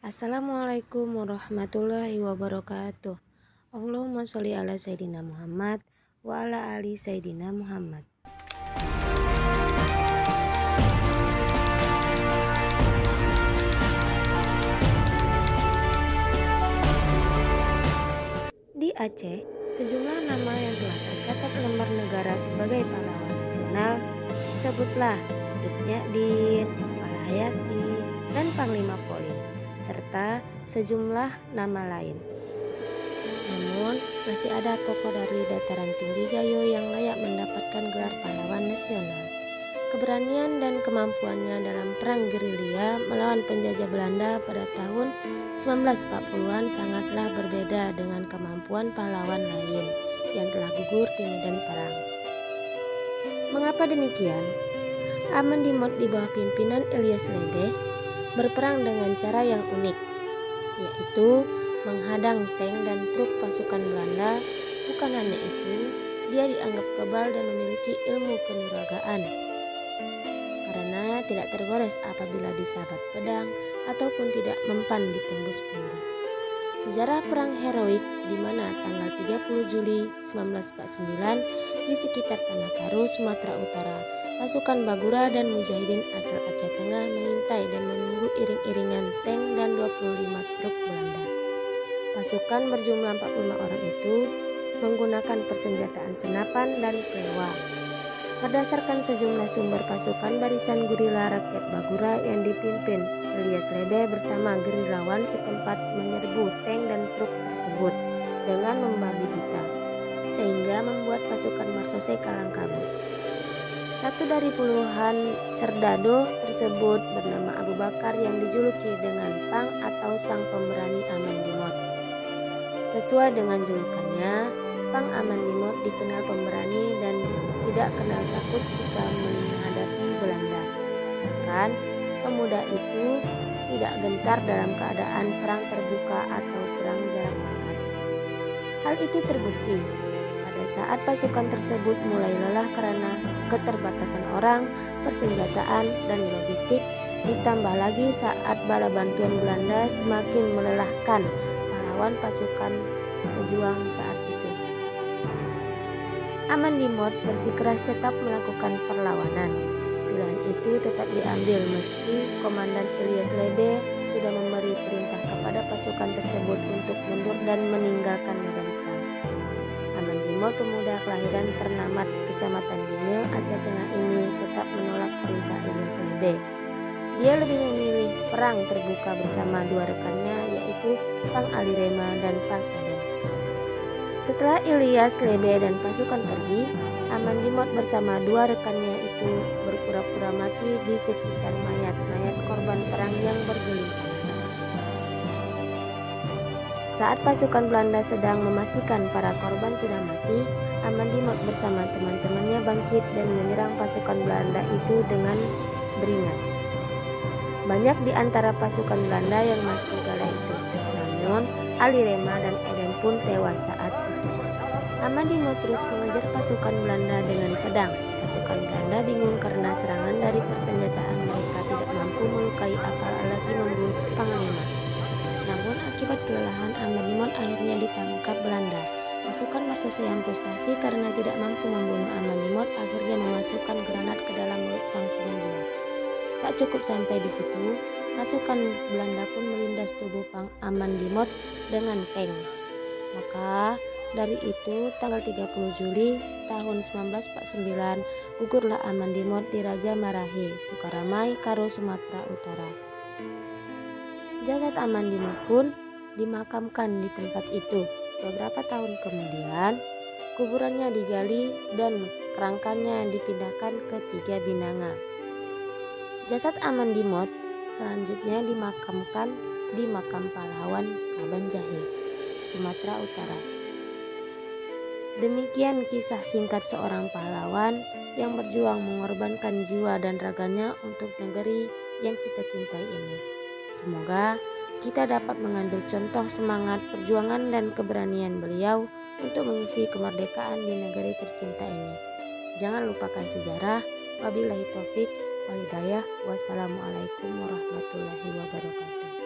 Assalamualaikum warahmatullahi wabarakatuh. Allahumma sholli ala Sayyidina Muhammad wa ala ali Sayyidina Muhammad. Di Aceh, sejumlah nama yang telah tercatat lembar negara sebagai pahlawan nasional sebutlah Cut Nyadin, Palahayati, dan Panglima Polim, serta sejumlah nama lain. Namun, masih ada tokoh dari dataran tinggi Gayo yang layak mendapatkan gelar pahlawan nasional. Keberanian dan kemampuannya dalam perang gerilya melawan penjajah Belanda pada tahun 1940-an sangatlah berbeda dengan kemampuan pahlawan lain yang telah gugur di medan perang. Mengapa demikian? Aman Dimot di bawah pimpinan Ilyas Lebe berperang dengan cara yang unik, yaitu menghadang tank dan truk pasukan Belanda. Bukan hanya itu, dia dianggap kebal dan memiliki ilmu keniragaan karena tidak tergores apabila disabat pedang ataupun tidak mempan ditembus peluru. Sejarah perang heroik di mana tanggal 30 Juli 1949 di sekitar Tanah Karu, Sumatera Utara, pasukan Bagura dan Mujahidin asal Aceh Tengah mengintai dan menunggu iring-iringan tank dan 25 truk Belanda. Pasukan berjumlah 45 orang itu menggunakan persenjataan senapan dan plewa. Berdasarkan sejumlah sumber, pasukan barisan gerila rakyat Bagura yang dipimpin Ilyas Lebe bersama gerilawan setempat menyerbu tank dan truk tersebut dengan membabi buta, sehingga membuat pasukan Marsose kalang kabut. Satu dari puluhan serdadu tersebut bernama Abu Bakar yang dijuluki dengan Pang atau Sang Pemberani Aman Dimot. Sesuai dengan julukannya, Pang Aman Dimot dikenal pemberani dan tidak kenal takut jika menghadapi Belanda. Bahkan, pemuda itu tidak gentar dalam keadaan perang terbuka atau perang jarak dekat. Hal itu terbukti pada saat pasukan tersebut mulai lelah karena keterbatasan orang, persenjataan, dan logistik, ditambah lagi saat bala bantuan Belanda semakin melelahkan pahlawan pasukan pejuang saat itu. Aman Dimot bersikeras tetap melakukan perlawanan. Pilihan itu tetap diambil meski Komandan Ilyas Lebe sudah memberi perintah kepada pasukan tersebut untuk mundur dan meninggalkan medan perang. Aman Dimot, pemuda kelahiran Ternamat, Kecamatan Dinge, Aceh Tengah ini tetap menolak perintah Ilyas Lebe. Dia lebih memilih perang terbuka bersama dua rekannya, yaitu Pang Alirema dan Pang Eden. Setelah Ilyas Lebe dan pasukan pergi, Aman Dimot bersama dua rekannya itu berpura-pura mati di sekitar mayat-mayat korban perang yang bergelimpangan. Saat pasukan Belanda sedang memastikan para korban sudah mati, Aman Dimot bersama teman-temannya bangkit dan menyerang pasukan Belanda itu dengan beringas. Banyak di antara pasukan Belanda yang mati kala itu, namun Alirema dan Eden pun tewas saat itu. Aman Dimot terus mengejar pasukan Belanda dengan pedang. Pasukan Belanda bingung karena serangan dari persenjataan mereka tidak mampu melukai apalagi membunuh panglima. Namun akibat kelelahan, Aman Dimot akhirnya ditangkap Belanda. Pasukan Marsose yang frustasi karena tidak mampu membunuh Aman Dimot akhirnya memasukkan granat ke dalam mulut sang pengunjung. Tak cukup sampai di situ, pasukan Belanda pun melindas tubuh Pang Aman Dimot dengan tank. Maka dari itu, tanggal 30 Juli tahun 1949, gugurlah Aman Dimot di Raja Marahi, Sukaramai, Karo, Sumatera Utara. Jasad Aman Dimot pun dimakamkan di tempat itu. Beberapa tahun kemudian, kuburannya digali dan kerangkanya dipindahkan ke Tiga Binanga. Jasad Aman Dimot selanjutnya dimakamkan di Makam Pahlawan Kaban Jahe, Sumatera Utara. Demikian kisah singkat seorang pahlawan yang berjuang mengorbankan jiwa dan raganya untuk negeri yang kita cintai ini. Semoga kita dapat mengambil contoh semangat perjuangan dan keberanian beliau untuk mengisi kemerdekaan di negeri tercinta ini. Jangan lupakan sejarah. Wabillahi taufik wal hidayah. Wassalamualaikum warahmatullahi wabarakatuh.